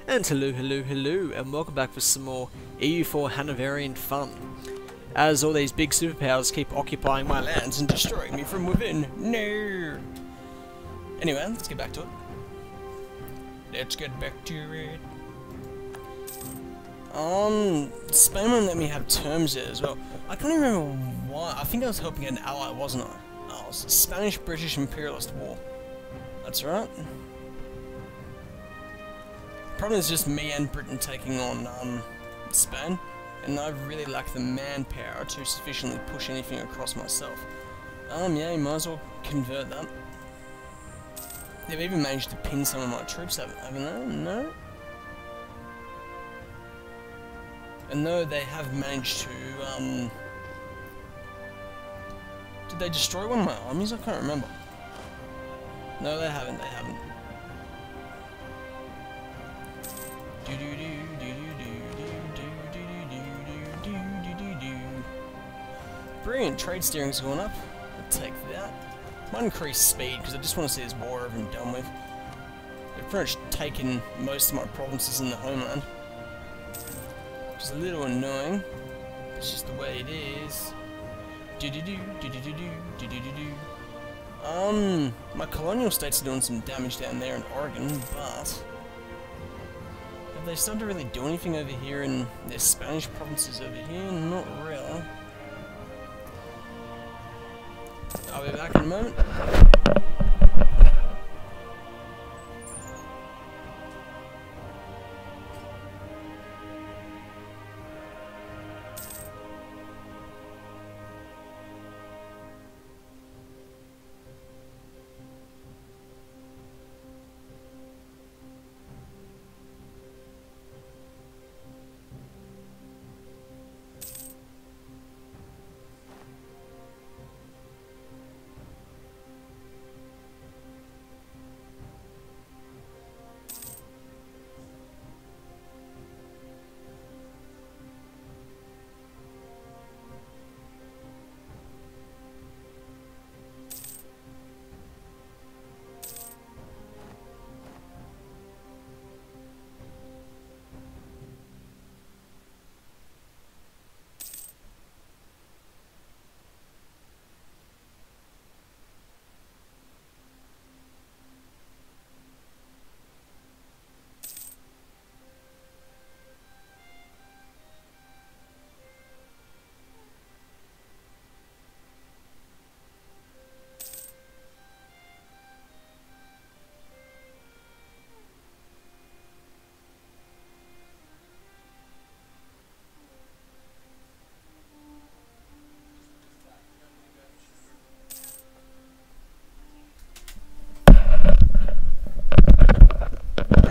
And hello, and welcome back for some more EU4 Hanoverian fun. As all these big superpowers keep occupying my lands and destroying me from within. No! Anyway, let's get back to it. Spain won't let me have terms there as well. I can't even remember why. I think I was helping an ally, wasn't I? Oh, it was the Spanish-British Imperialist War. That's right. Problem is just me and Britain taking on Spain, and I really lack the manpower to sufficiently push anything across myself. Yeah, you might as well convert that. They've even managed to pin some of my troops, haven't they? No? And no, they have managed to, did they destroy one of my armies? I can't remember. No, they haven't. Brilliant, trade steering's going up. I'll take that. Might increase speed because I just want to see this war over and done with. They've pretty much taken most of my provinces in the homeland, which is a little annoying. It's just the way it is. My colonial states are doing some damage down there in Oregon, but have they started to really do anything over here in their Spanish provinces over here? Not really. I'll be back in a moment.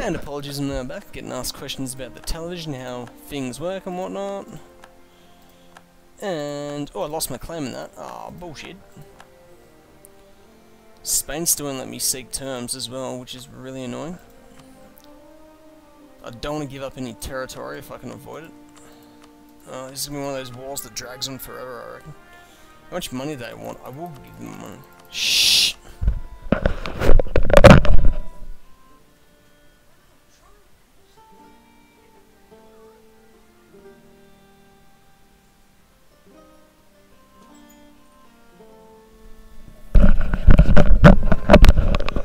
And apologies, I'm now back, getting asked questions about the television, how things work and whatnot. And, oh, I lost my claim in that. Oh, bullshit. Spain still won't let me seek terms as well, which is really annoying. I don't want to give up any territory if I can avoid it. This is going to be one of those wars that drags on forever, I reckon. How much money do they want? I will give them money. Shh!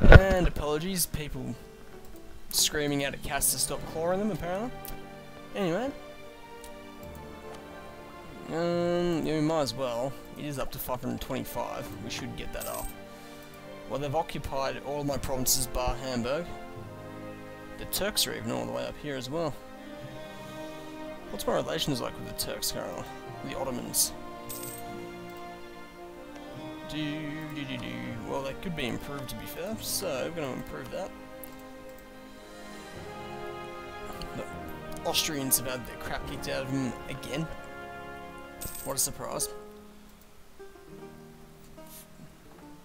And apologies, people screaming out at cats to stop clawing them, apparently. Anyway. Yeah, we might as well. It is up to 525. We should get that up. Well, they've occupied all of my provinces bar Hamburg. The Turks are even all the way up here as well. What's my relations like with the Turks currently? The Ottomans. Well, that could be improved, to be fair, so we're going to improve that. The Austrians have had their crap kicked out of them again. What a surprise.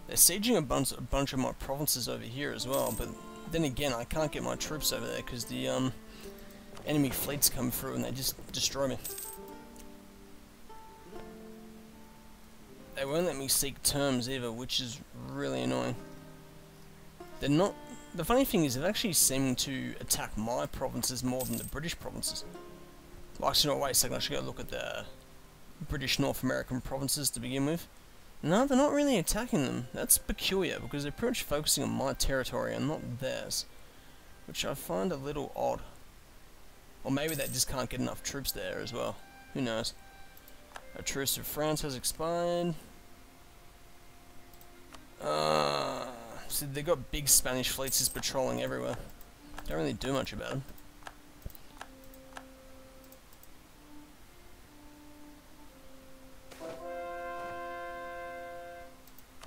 They're sieging a bunch of my provinces over here as well, but then again, I can't get my troops over there because the enemy fleets come through and they just destroy me. They won't let me seek terms either, which is really annoying. They're not the funny thing is, they're actually seeming to attack my provinces more than the British provinces. Well, actually, no, wait a second, I should go look at the British North American provinces to begin with. No, they're not really attacking them. That's peculiar, because they're pretty much focusing on my territory and not theirs. Which I find a little odd. Or maybe they just can't get enough troops there as well. Who knows? A truce with France has expired. See, they've got big Spanish fleets just patrolling everywhere. Don't really do much about them.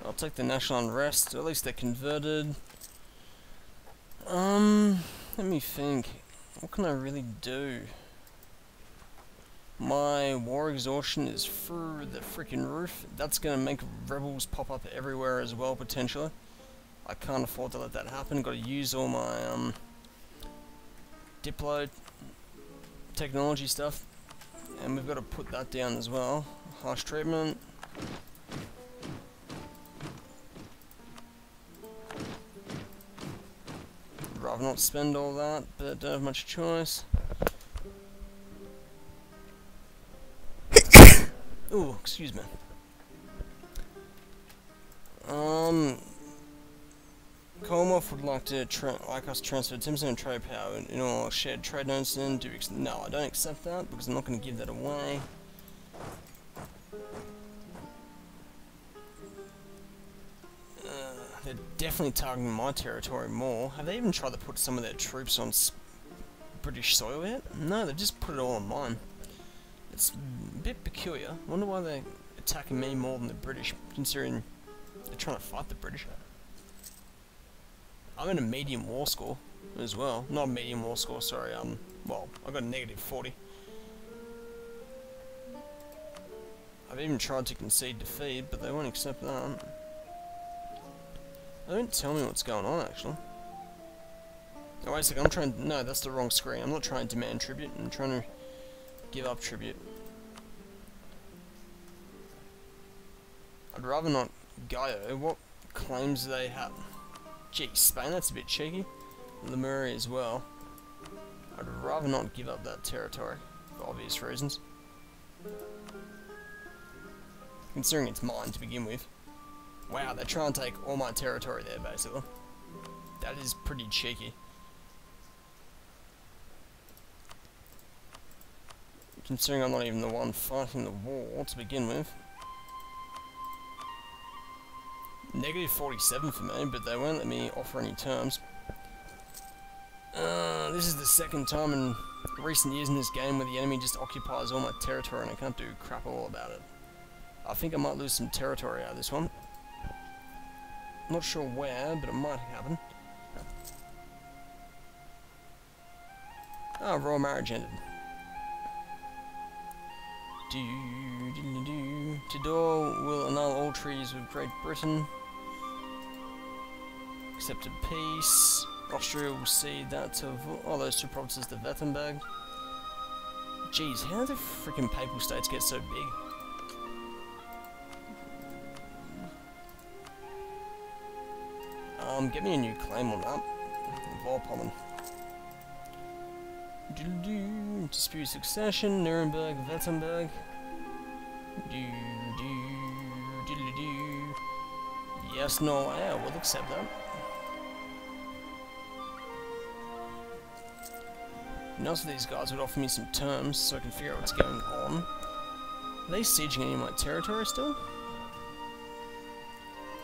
I'll take the national unrest, or at least they're converted. Let me think. What can I really do? My war exhaustion is through the freaking roof. That's gonna make rebels pop up everywhere as well, potentially. I can't afford to let that happen. Gotta use all my, Diplo technology stuff. And we've got to put that down as well. Harsh treatment. Rather not spend all that, but don't have much choice. Ooh, excuse me. Commonwealth would like to us to transfer 10% of trade power in all shared trade notes. And no, I don't accept that because I'm not going to give that away. They're definitely targeting my territory more. Have they even tried to put some of their troops on British soil yet? No, they've just put it all on mine. It's a bit peculiar. I wonder why they're attacking me more than the British, considering they're trying to fight the British. I'm in a medium war score as well. Not a medium war score, sorry. Well, I got a -40. I've even tried to concede defeat, but they won't accept that. They don't tell me what's going on, actually. Oh, wait a second, I'm trying... No, that's the wrong screen. I'm not trying to demand tribute. I'm trying to give up tribute. I'd rather not go. What claims do they have? Gee, Spain, that's a bit cheeky. Lemuria as well. I'd rather not give up that territory, for obvious reasons. Considering it's mine to begin with. Wow, they're trying to take all my territory there, basically. That is pretty cheeky. Considering I'm not even the one fighting the war to begin with. -47 for me, but they won't let me offer any terms. This is the second time in recent years in this game where the enemy just occupies all my territory and I can't do crap all about it. I think I might lose some territory out of this one. Not sure where, but it might happen. Ah, royal marriage ended. Tidor will annul all treaties with Great Britain. Accepted peace. Austria will cede that to those two provinces to Württemberg. Jeez, how do the freaking papal states get so big? Get me a new claim on that. Vorpommern. Dispute succession, Nuremberg, Württemberg. Yes, no, I will accept that. And also these guys would offer me some terms so I can figure out what's going on. Are they sieging any of my territory still?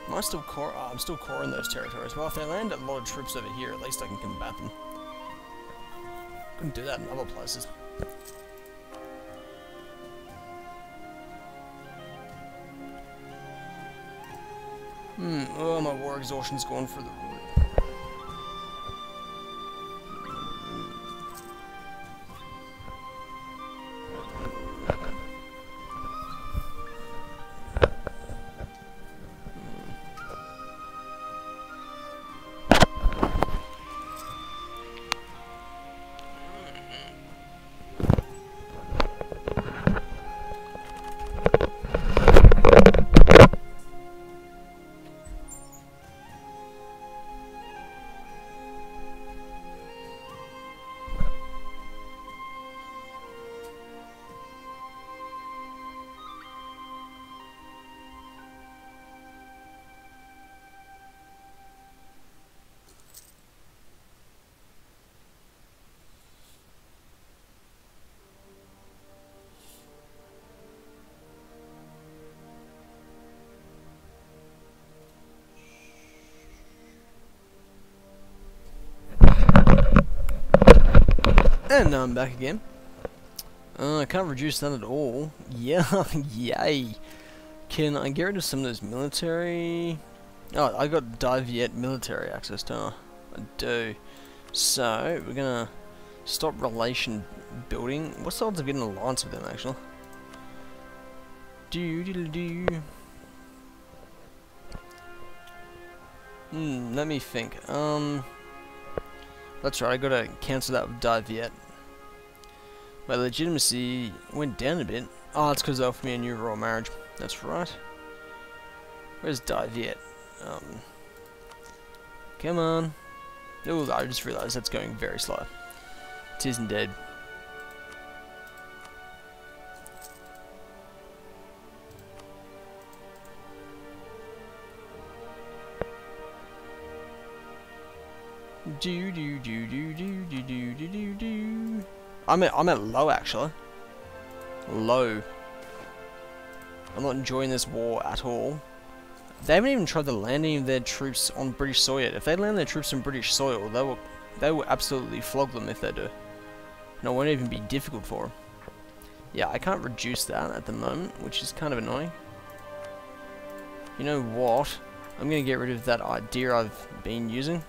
Am I still core? Oh, I'm still coring those territories. Well, if they land a lot of troops over here, at least I can combat them. Couldn't do that in other places. Oh, my war exhaustion's gone through the roof. And I'm back again. I can't reduce that at all. Yeah, yay. Can I get rid of some of those military... Oh, I got Diviet military access, don't I? I do. So, we're gonna stop relation building. What's the odds of getting an alliance with them, actually? Let me think. That's right, I gotta cancel that with Diviet. My legitimacy went down a bit. Oh, it's because they offered me a new royal marriage. That's right. Where's Diviet? Come on. Oh, I just realised that's going very slow. It is indeed. I'm at low actually. Low. I'm not enjoying this war at all. They haven't even tried to land any of their troops on British soil yet. If they land their troops on British soil, they will absolutely flog them if they do. And it won't even be difficult for them. Yeah, I can't reduce that at the moment, which is kind of annoying. You know what? I'm going to get rid of that idea I've been using.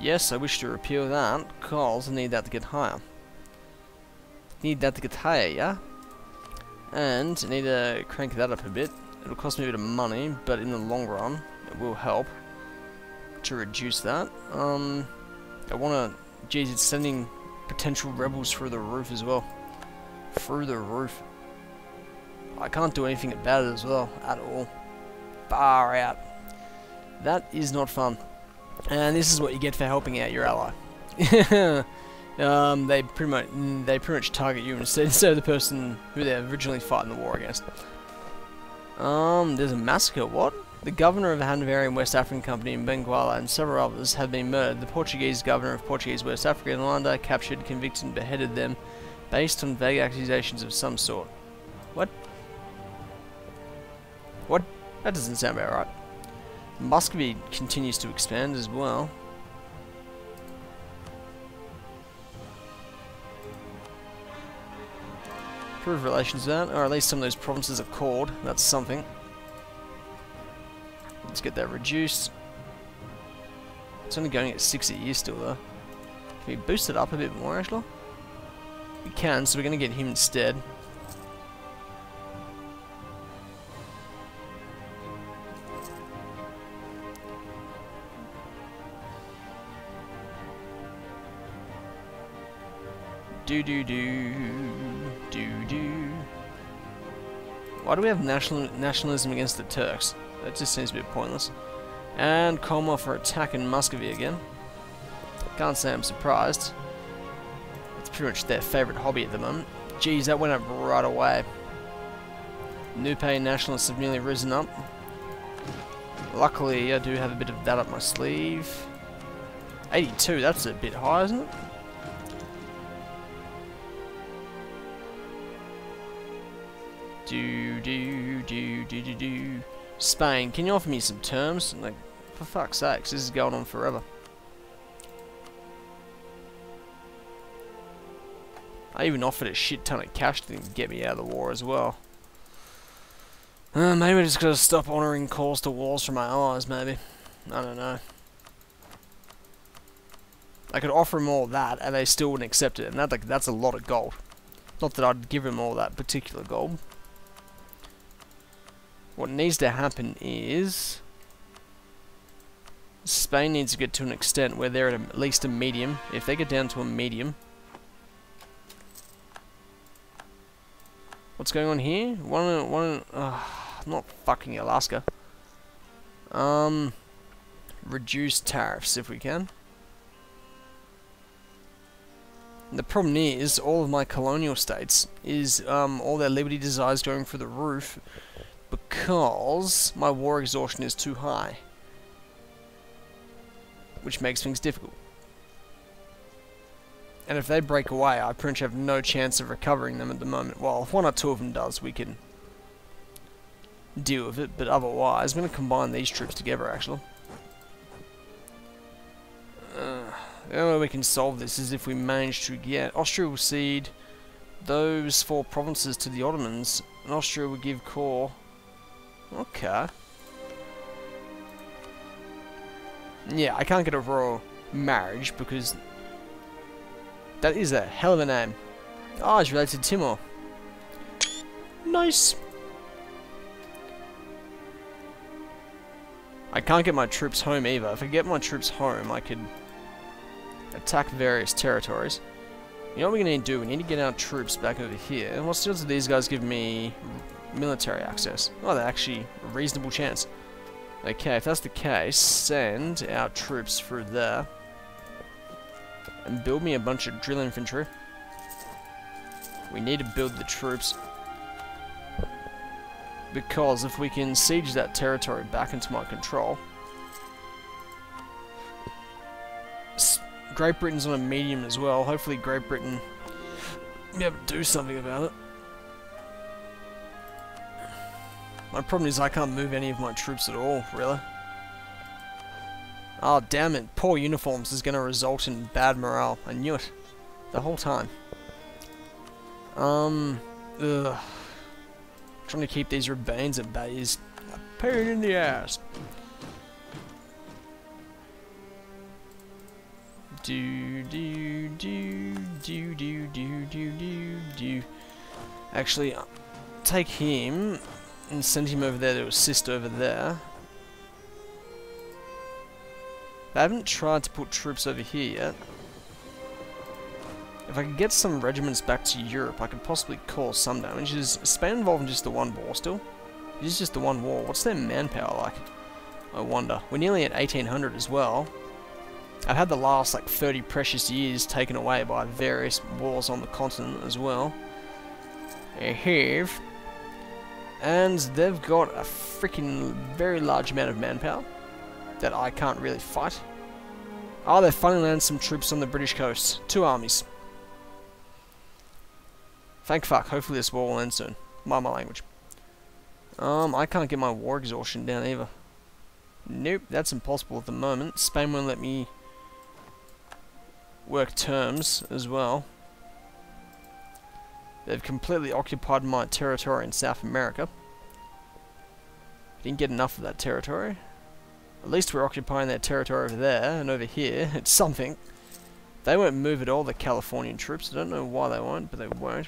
Yes, I wish to repeal that, because I need that to get higher. Need that to get higher, yeah? And I need to crank that up a bit. It'll cost me a bit of money, but in the long run, it will help to reduce that. I wanna... Geez, it's sending potential rebels through the roof as well. Through the roof. I can't do anything about it as well, at all. Far out. That is not fun. And this is what you get for helping out your ally. They pretty much target you instead of the person who they're originally fighting the war against. There's a massacre. What? The governor of the Hanoverian West African Company in Benguela and several others have been murdered. The Portuguese governor of Portuguese West Africa and Luanda captured, convicted, and beheaded them, based on vague accusations of some sort. What? What? That doesn't sound about right. Muscovy continues to expand as well. Improve relations with that, or at least some of those provinces are called. That's something. Let's get that reduced. It's only going at 6 a year still though. Can we boost it up a bit more actually? We can, so we're going to get him instead. Why do we have nationalism against the Turks? That just seems a bit pointless. And Commonwealth for attacking Muscovy again. Can't say I'm surprised. It's pretty much their favourite hobby at the moment. Geez, that went up right away. Nupe nationalists have nearly risen up. Luckily, I do have a bit of that up my sleeve. 82, that's a bit high, isn't it? Spain, can you offer me some terms? Like, for fuck's sakes, this is going on forever. I even offered a shit ton of cash to get me out of the war as well. Maybe I just gotta stop honouring calls to wars from my allies, maybe. I don't know. I could offer them all that, and they still wouldn't accept it, and that's a lot of gold. Not that I'd give them all that particular gold. What needs to happen is... Spain needs to get to an extent where they're at least a medium. If they get down to a medium... What's going on here? Not fucking Alaska. Reduce tariffs if we can. The problem is, all of my colonial states is all their liberty desires going through the roof because my war exhaustion is too high, which makes things difficult. And if they break away, I pretty much have no chance of recovering them at the moment. Well, if one or two of them does, we can deal with it, but otherwise, I'm going to combine these troops together, actually. The only way we can solve this is if we manage to get... Austria will cede those 4 provinces to the Ottomans, and Austria will give core... Okay. Yeah, I can't get a royal marriage because that is a hell of a name. Oh, it's related to Timor. Nice. I can't get my troops home either. If I get my troops home, I could attack various territories. You know what we're going to do? We need to get our troops back over here. And what's the odds of these guys give me military access? Oh, they're actually a reasonable chance. Okay, if that's the case, send our troops through there. And build me a bunch of drill infantry. We need to build the troops. Because if we can siege that territory back into my control... Great Britain's on a medium as well. Hopefully Great Britain will be able to do something about it. My problem is I can't move any of my troops at all, really. Oh, damn it. Poor uniforms is going to result in bad morale. I knew it. The whole time. Trying to keep these Rebellions at bay is a pain in the ass. Actually, take him and send him over there to assist over there. I haven't tried to put troops over here yet. If I could get some regiments back to Europe, I could possibly cause some damage. Is Spain involved in just the one war still? It is just the one war. What's their manpower like? I wonder. We're nearly at 1800 as well. I've had the last like 30 precious years taken away by various wars on the continent as well. I have. And they've got a freaking very large amount of manpower that I can't really fight. Oh, they've finally landed some troops on the British coast. 2 armies. Thank fuck. Hopefully this war will end soon. Mind my language. I can't get my war exhaustion down either. Nope, that's impossible at the moment. Spain won't let me work terms as well. They've completely occupied my territory in South America. Didn't get enough of that territory. At least we're occupying their territory over there and over here. It's something. They won't move at all, the Californian troops. I don't know why they won't, but they won't.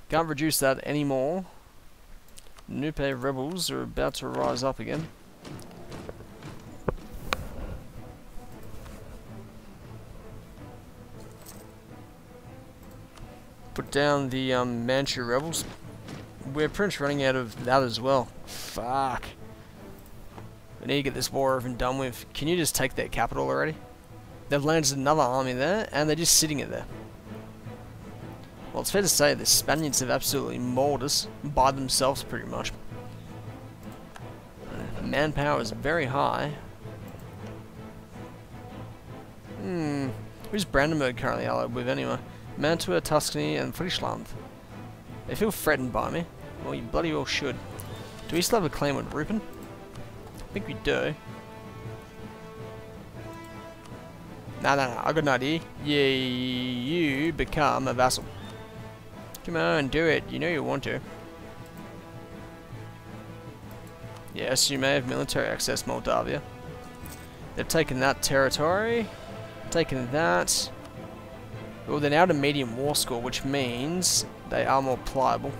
Can't reduce that anymore. Nupe rebels are about to rise up again. Put down the Manchu rebels. We're pretty much running out of that as well. Fuck. We need to get this war over and done with. Can you just take their capital already? They've landed another army there, and they're just sitting it there. Well, it's fair to say the Spaniards have absolutely mauled us by themselves, pretty much. Manpower is very high. Who's Brandenburg currently allied with anyway? Mantua, Tuscany, and Friesland. They feel threatened by me. Well, you bloody well should. Do we still have a claim with Rupin? I think we do. No, I got an idea. Yeah, you become a vassal. Come on, do it. You know you want to. Yes, you may have military access, Moldavia. They've taken that territory. Taken that. Well, they're now at a medium war score, which means they are more pliable.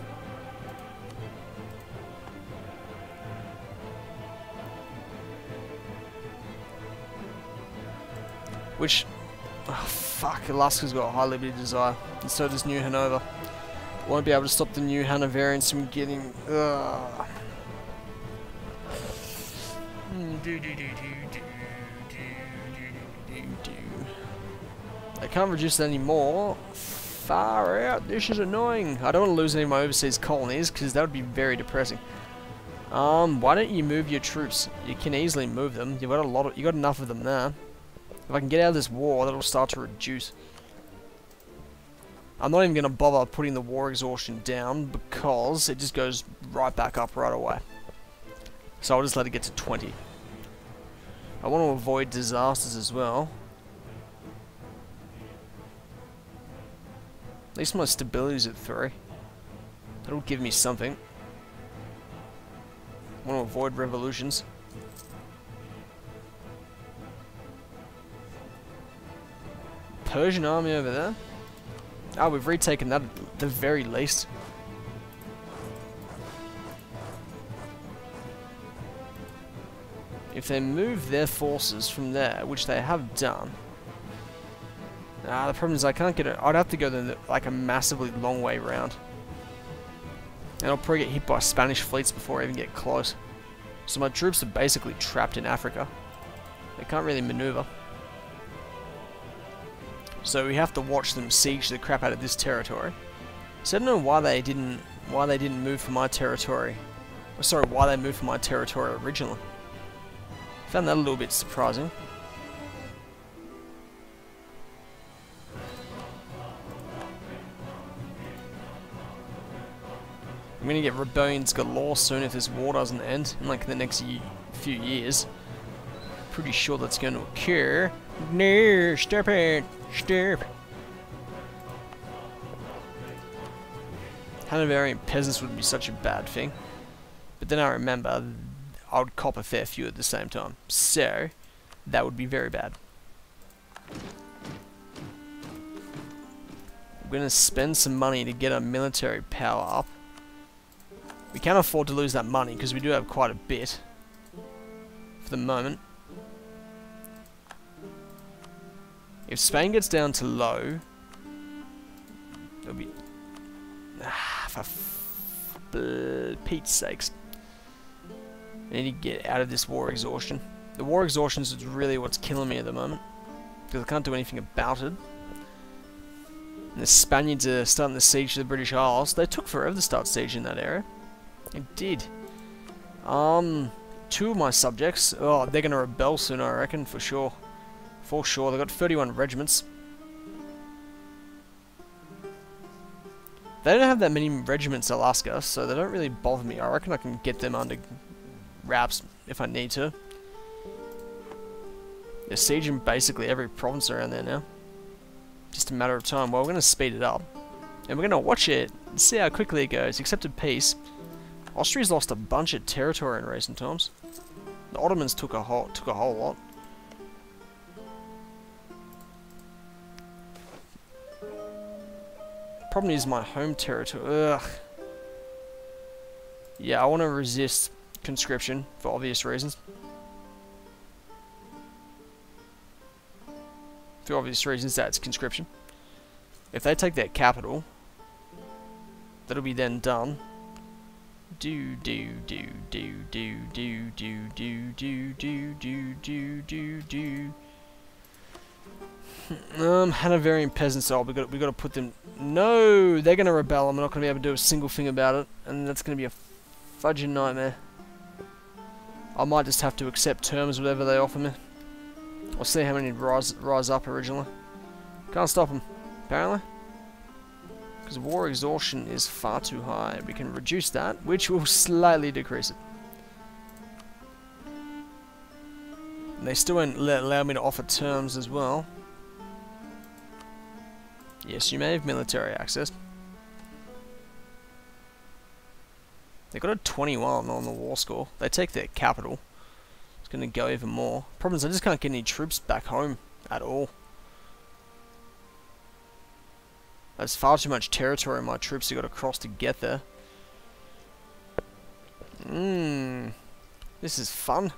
Which, oh fuck, Alaska's got a high liberty desire, and so does New Hanover. Won't be able to stop the New Hanoverians from getting. I can't reduce that anymore. Far out. This is annoying. I don't want to lose any of my overseas colonies because that would be very depressing. Why don't you move your troops? You can easily move them. You've got a lot of. You got enough of them there. If I can get out of this war, that'll start to reduce. I'm not even going to bother putting the war exhaustion down because it just goes right back up right away. So I'll just let it get to 20. I want to avoid disasters as well. At least my stability is at 3. That'll give me something. I want to avoid revolutions. Persian army over there. Oh, we've retaken that at the very least. If they move their forces from there, which they have done. The problem is I can't get it. I'd have to go like a massively long way round. And I'll probably get hit by Spanish fleets before I even get close. So my troops are basically trapped in Africa. They can't really maneuver. So we have to watch them siege the crap out of this territory. So I don't know why they didn't move from my territory. Sorry, why they moved from my territory originally. Found that a little bit surprising. I'm gonna get rebellions galore soon if this war doesn't end in like the next few years. Pretty sure that's going to occur. No, stop it, stop. Hanoverian peasants would be such a bad thing, but then I remember I would cop a fair few at the same time, so that would be very bad. I'm gonna spend some money to get our military power up. We can't afford to lose that money because we do have quite a bit for the moment. If Spain gets down to low, it'll be... for Pete's sakes. I need to get out of this war exhaustion. The war exhaustion is really what's killing me at the moment, because I can't do anything about it. And the Spaniards are starting to siege the British Isles. They took forever to start sieging that area. It did. 2 of my subjects, oh, they're going to rebel soon, I reckon, for sure. For sure, they've got 31 regiments. They don't have that many regiments in Alaska, so they don't really bother me. I reckon I can get them under wraps if I need to. They're sieging basically every province around there now. Just a matter of time. Well, we're going to speed it up. And we're going to watch it and see how quickly it goes. Accepted peace. Austria's lost a bunch of territory in recent times. The Ottomans took a whole lot. Problem is my home territory. Ugh. Yeah, I want to resist conscription for obvious reasons. For obvious reasons, that's conscription. If they take their capital, that'll be then done. Hanoverian peasants. Oh, we got to put them. No, they're gonna rebel. I'm not gonna be able to do a single thing about it, and that's gonna be a fudging nightmare. I might just have to accept terms, whatever they offer me. I'll see how many rise up originally. Can't stop them, apparently. Because war exhaustion is far too high. We can reduce that, which will slightly decrease it. And they still won't allow me to offer terms as well. Yes, you may have military access. They got a 21 on the war score. They take their capital. It's going to go even more. Problem is I just can't get any troops back home at all. There's far too much territory my troops have got to cross to get there. This is fun.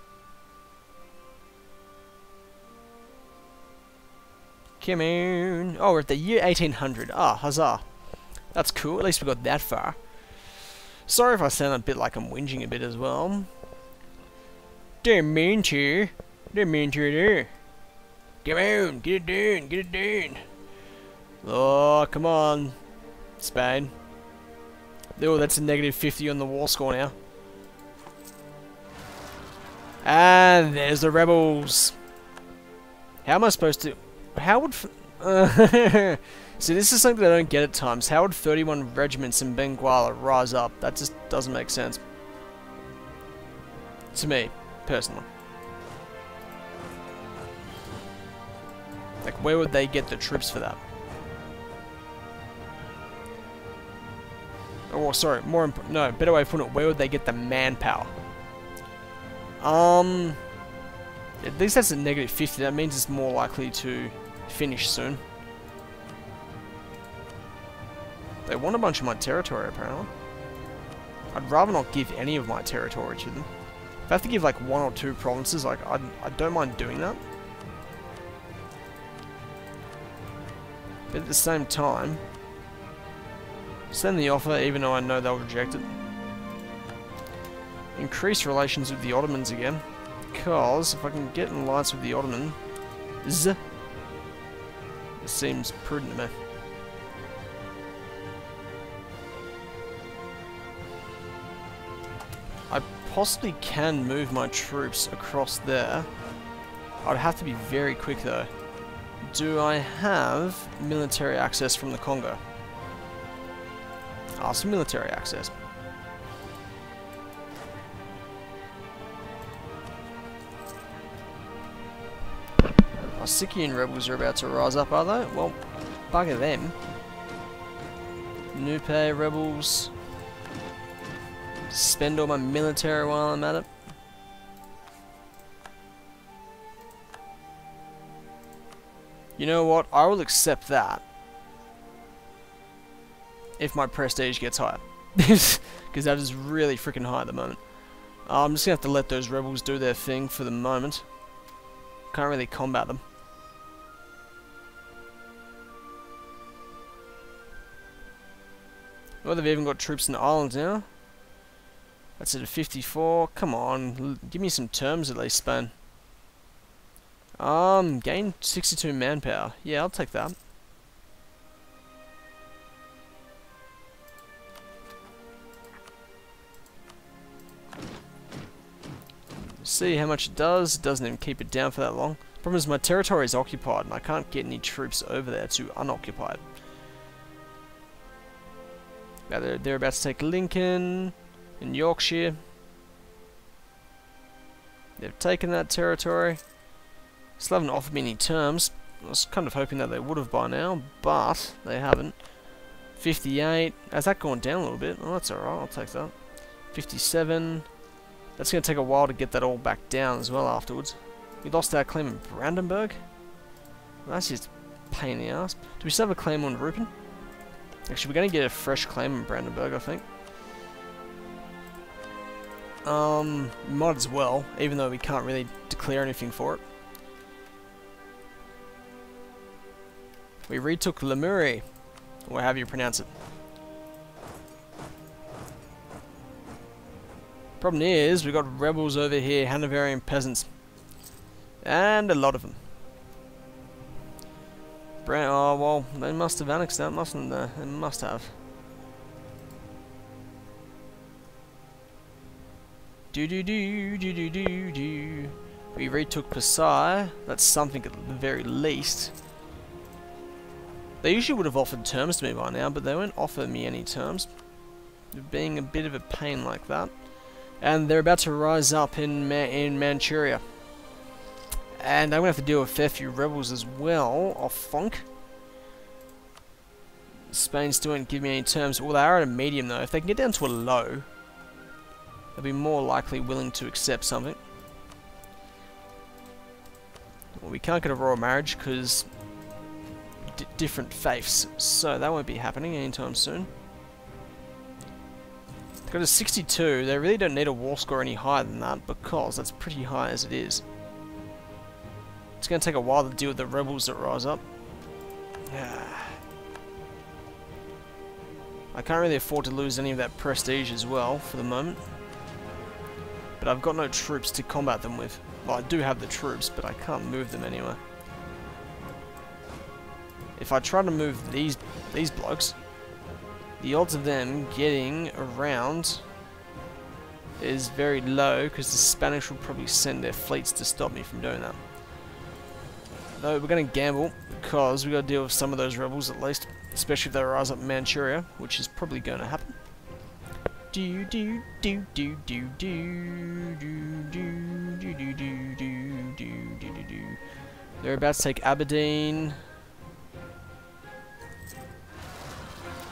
Come on. Oh, we're at the year 1800. Ah, huzzah. That's cool. At least we got that far. Sorry if I sound a bit like I'm whinging a bit as well. Didn't mean to. Didn't mean to there. Come on. Get it done. Get it done. Oh, come on. Spain. Oh, that's a negative 50 on the war score now. And there's the rebels. How am I supposed to... How would... See, this is something I don't get at times. How would 31 regiments in Benguela rise up? That just doesn't make sense. To me, personally. Like, where would they get the troops for that? Oh, sorry, no, better way of putting it, where would they get the manpower? At least that's a -50, that means it's more likely to finish soon. They want a bunch of my territory, apparently. I'd rather not give any of my territory to them. If I have to give like 1 or 2 provinces, like, I don't mind doing that. But at the same time, send the offer even though I know they'll reject it. Increase relations with the Ottomans again. Because if I can get in alliance with the Ottomans, it seems prudent to me. I possibly can move my troops across there. I'd have to be very quick though. Do I have military access from the Congo? Ask for military access. Our Scythian rebels are about to rise up, are they? Well, bugger them. Nupe rebels. Spend all my military while I'm at it. You know what? I will accept that. If my prestige gets higher. Because that is really freaking high at the moment. I'm just going to have to let those rebels do their thing for the moment. Can't really combat them. Well, they've even got troops in the islands now. That's at a 54. Come on, give me some terms at least, Spain. Gain 62 manpower. Yeah, I'll take that. See how much it does. It doesn't even keep it down for that long. Problem is my territory is occupied and I can't get any troops over there to unoccupy it. Now they're about to take Lincoln and Yorkshire. They've taken that territory. Still haven't offered me any terms. I was kind of hoping that they would have by now, but they haven't. 58. Has that gone down a little bit? Oh, that's alright, I'll take that. 57. That's going to take a while to get that all back down as well afterwards. We lost our claim in Brandenburg. Well, that's just a pain in the ass. Do we still have a claim on Rupin? Actually, we're going to get a fresh claim in Brandenburg, I think. Might as well, even though we can't really declare anything for it. We retook Lemurie, or however you pronounce it. Problem is, we've got rebels over here, Hanoverian peasants. And a lot of them. Oh, well, they must have annexed that, mustn't they? They must have. Do. We retook Pasai. That's something at the very least. They usually would have offered terms to me by now, but they won't offer me any terms. They're being a bit of a pain like that. And they're about to rise up in Manchuria. And I'm going to have to deal with a fair few rebels as well, off Funk. Spain still won't give me any terms. Well, they are at a medium though. If they can get down to a low, they'll be more likely willing to accept something. Well, we can't get a royal marriage because different faiths, so that won't be happening anytime soon. They've got a 62. They really don't need a war score any higher than that because that's pretty high as it is. It's going to take a while to deal with the rebels that rise up. I can't really afford to lose any of that prestige as well for the moment. But I've got no troops to combat them with. Well, I do have the troops, but I can't move them anywhere. If I try to move these blokes, the odds of them getting around is very low because the Spanish will probably send their fleets to stop me from doing that. No, we're going to gamble, because we've got to deal with some of those rebels at least. Especially if they rise up in Manchuria, which is probably going to happen. Do do do do do do do do do do do do do do do. They're about to take Aberdeen.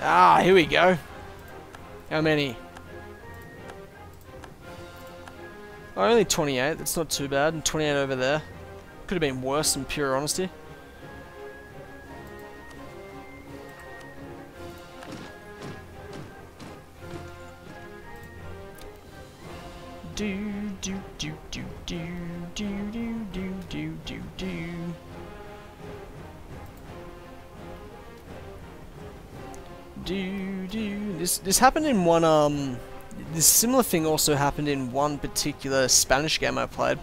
Ah, here we go. How many? Oh, only 28. That's not too bad. And 28 over there. Could have been worse, in pure honesty. Do do do do do do do do do do do. This happened in one this similar thing also happened in one particular Spanish game I played,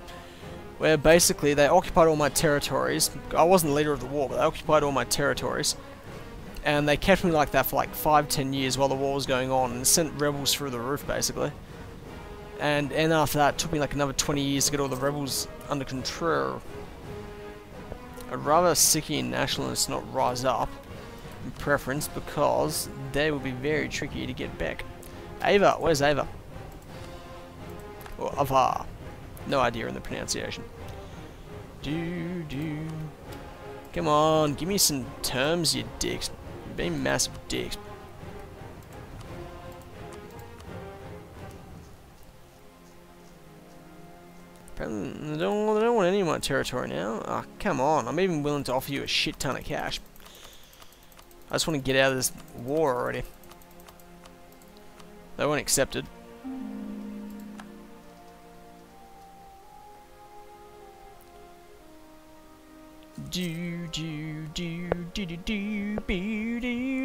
where basically they occupied all my territories. I wasn't the leader of the war, but they occupied all my territories, and they kept me like that for like 5-10 years while the war was going on, and sent rebels through the roof basically. And after that, it took me like another 20 years to get all the rebels under control. I'd rather Sikhian nationalists not rise up in preference, because they will be very tricky to get back. Ava, where's Ava? Or Ava. No idea in the pronunciation. Do. Come on, give me some terms, you dicks. You're being massive dicks. Apparently, they don't want any of my territory now. Ah, oh, come on. I'm even willing to offer you a shit ton of cash. I just want to get out of this war already. They won't accept it. Do do do do do do do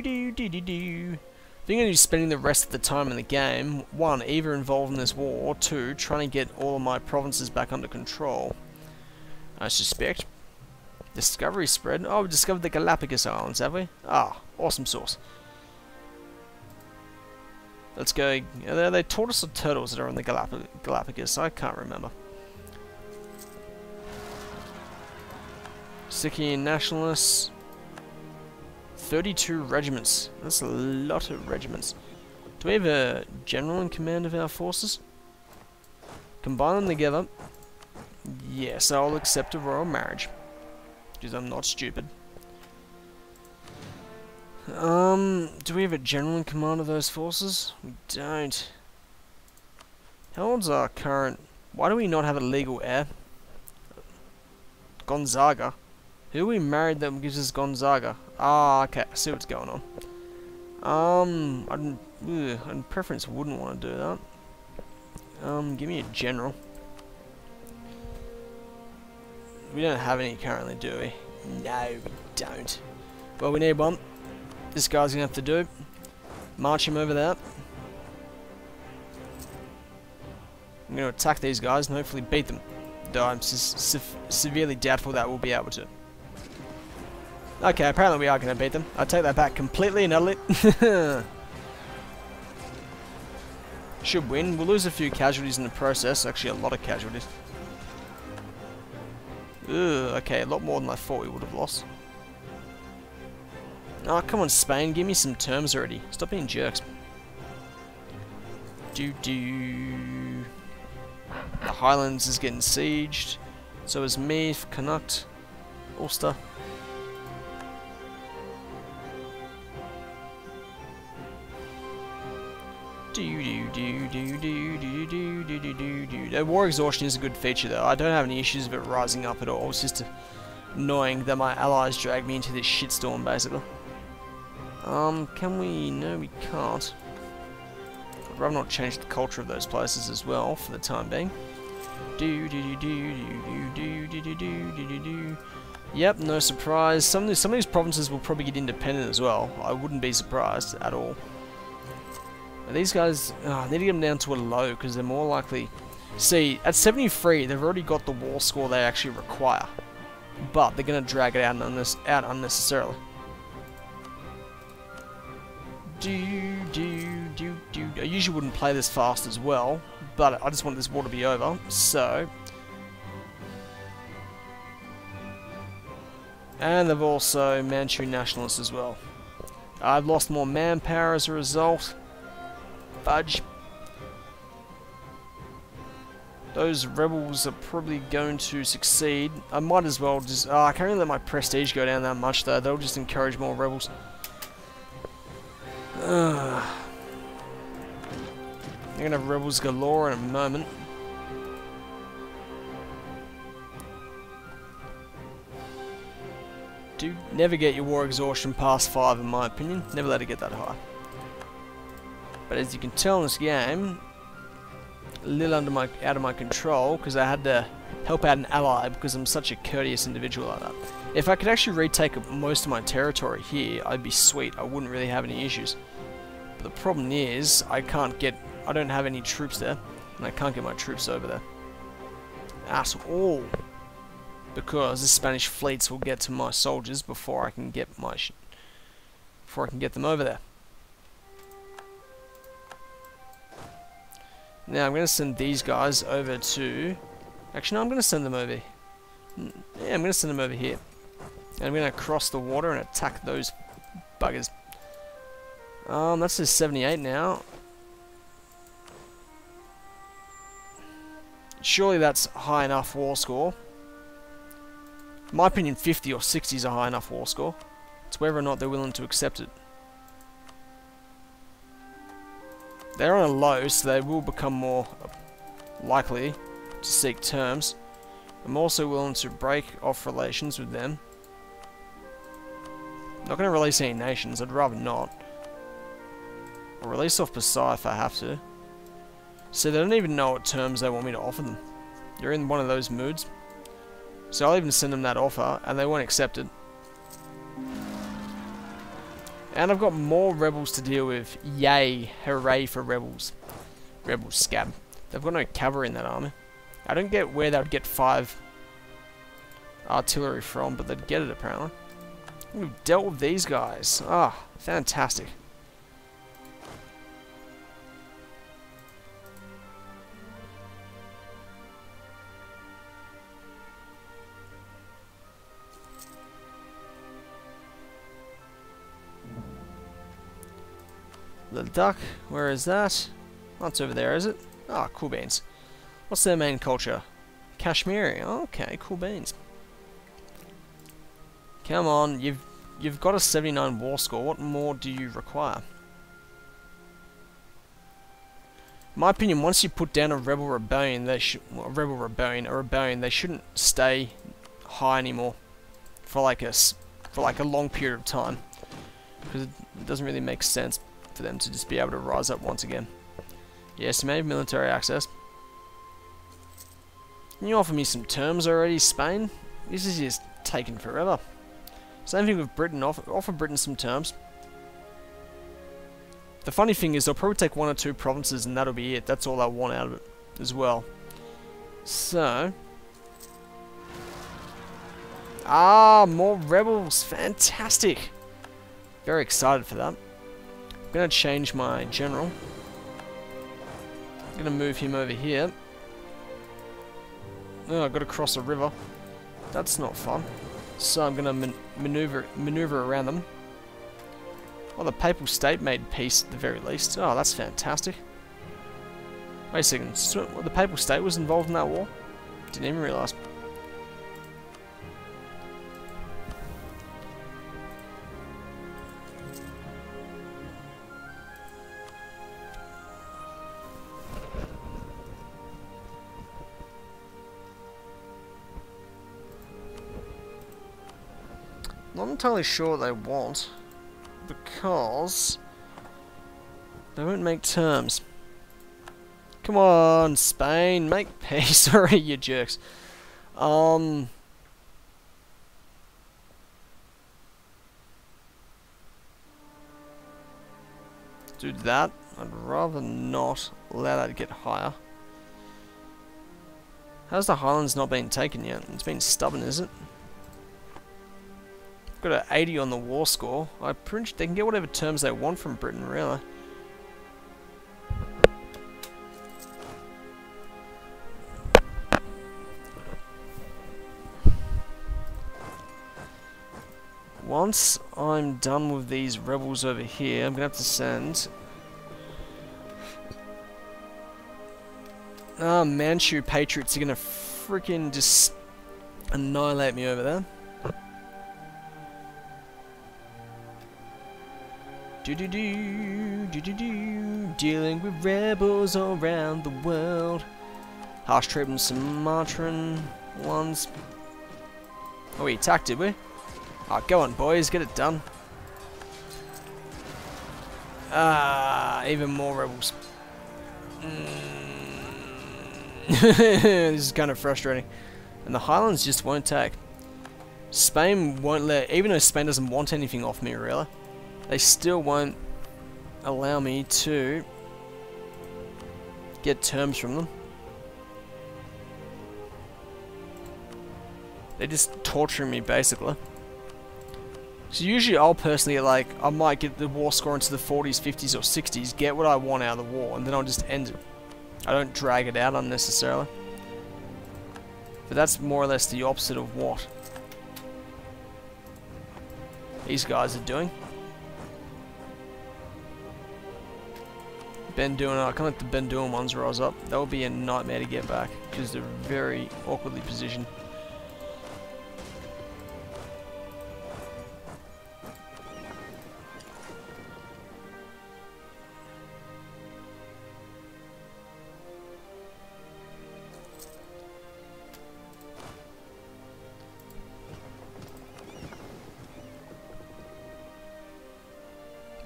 do do do do. I think I'm going to be spending the rest of the time in the game, 1, either involved in this war, or 2, trying to get all of my provinces back under control. I suspect. Discovery spread. Oh, we discovered the Galapagos Islands, have we? Ah, awesome sauce. Let's go. Are they tortoise or turtles that are on the Galapagos? I can't remember. Sikhian nationalists. 32 regiments. That's a lot of regiments. Do we have a general in command of our forces? Combine them together. Yes, I'll accept a royal marriage. Because I'm not stupid. Do we have a general in command of those forces? We don't. How old's our current... Why do we not have a legal heir? Gonzaga. Who we married that gives us Gonzaga? Ah, okay, I see what's going on. I'd in preference wouldn't want to do that. Give me a general. We don't have any currently, do we? No, we don't. Well, we need one. This guy's gonna have to do. March him over there. I'm gonna attack these guys and hopefully beat them. Though I'm severely doubtful that we'll be able to. Okay, apparently we are gonna beat them. I take that back completely and utterly. Should win. We'll lose a few casualties in the process. Actually, a lot of casualties. Ugh, okay, a lot more than I thought we would have lost. Oh, come on, Spain, give me some terms already. Stop being jerks. The Highlands is getting sieged. So is Meath, Connacht, Ulster. War exhaustion is a good feature though. I don't have any issues with it rising up at all. It's just annoying that my allies drag me into this shitstorm basically. Can we? No, we can't. I'd rather not change the culture of those places as well for the time being. Yep, no surprise. Some of these provinces will probably get independent as well. I wouldn't be surprised at all. These guys, I need to get them down to a low because they're more likely... See, at 73, they've already got the war score they actually require. But they're going to drag it out unnecessarily. I usually wouldn't play this fast as well, but I just want this war to be over, so... And they've also Manchu nationalists as well. I've lost more manpower as a result. Fudge. Those rebels are probably going to succeed. I might as well just... I can't really let my prestige go down that much though. That'll just encourage more rebels. You're gonna have rebels galore in a moment. Do never get your war exhaustion past 5 in my opinion. Never let it get that high. But as you can tell in this game, a little out of my control because I had to help out an ally because I'm such a courteous individual like that. If I could actually retake most of my territory here, I'd be sweet. I wouldn't really have any issues. But the problem is I don't have any troops there, and I can't get my troops over there at all because the Spanish fleets will get to my soldiers before I can get them over there. Now I'm going to send these guys over to... Actually, no, I'm going to send them over... Yeah, I'm going to send them over here. And I'm going to cross the water and attack those buggers. That's just 78 now. Surely that's high enough war score. In my opinion, 50 or 60 is a high enough war score. It's whether or not they're willing to accept it. They're on a low, so they will become more likely to seek terms. I'm also willing to break off relations with them. I'm not going to release any nations, I'd rather not. I'll release off Pasai if I have to. So they don't even know what terms they want me to offer them. They're in one of those moods. So I'll even send them that offer, and they won't accept it. And I've got more rebels to deal with. Yay, hooray for rebels. Rebels scab. They've got no cavalry in that army. I don't get where they would get 5 artillery from, but they'd get it apparently. We've dealt with these guys. Ah, fantastic. The duck, where is that? Oh, it's over there, is it? Ah, cool beans. What's their main culture? Kashmiri. Oh, okay, cool beans. Come on, you've got a 79 war score. What more do you require? In my opinion, once you put down a rebel rebellion, they shouldn't stay high anymore for like a long period of time, because it doesn't really make sense for them to just be able to rise up once again. Yes, you may have military access. Can you offer me some terms already, Spain? This is just taking forever. Same thing with Britain. Offer Britain some terms. The funny thing is, they'll probably take 1 or 2 provinces and that'll be it. That's all I want out of it as well. So... more rebels. Fantastic. Very excited for that. I'm going to change my general. I'm going to move him over here. Oh, I've got to cross a river. That's not fun. So I'm going to maneuver around them. Well, the Papal State made peace at the very least. Oh, that's fantastic. Wait a second. So, the Papal State was involved in that war? Didn't even realise. Not entirely sure what they want, because they won't make terms. Come on, Spain, make peace already, you jerks. Do that. I'd rather not allow that to get higher. How's the Highlands not been taken yet? It's been stubborn, is it? Got an 80 on the war score. They can get whatever terms they want from Britain, really. once I'm done with these rebels over here, I'm gonna have to send... Manchu Patriots are gonna freaking just annihilate me over there. Dealing with rebels all around the world. Harsh treatment, Sumatran ones. Oh, we attacked, did we? Oh, go on, boys, get it done. Even more rebels. This is kind of frustrating. And the Highlands just won't take. Spain won't let, even though Spain doesn't want anything off me, really, they still won't allow me to get terms from them. They're just torturing me, basically. So usually I'll personally, like, I might get the war score into the 40s, 50s, or 60s, get what I want out of the war, and then I'll just end it. I don't drag it out unnecessarily. But that's more or less the opposite of what these guys are doing. Benduin, I can't let the Benduin ones rise up. That would be a nightmare to get back, because they're very awkwardly positioned.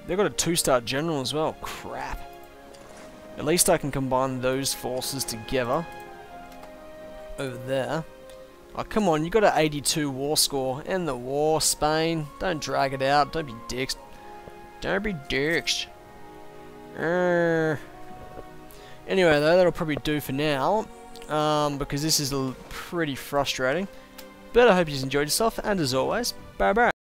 They've got a 2-star general as well. Crap. At least I can combine those forces together. Over there. Oh, come on. You got an 82 war score. End the war, Spain. Don't drag it out. Don't be dicks. Don't be dicks. Anyway, though, that'll probably do for now. Because this is pretty frustrating. But I hope you enjoyed yourself. And as always, bye-bye.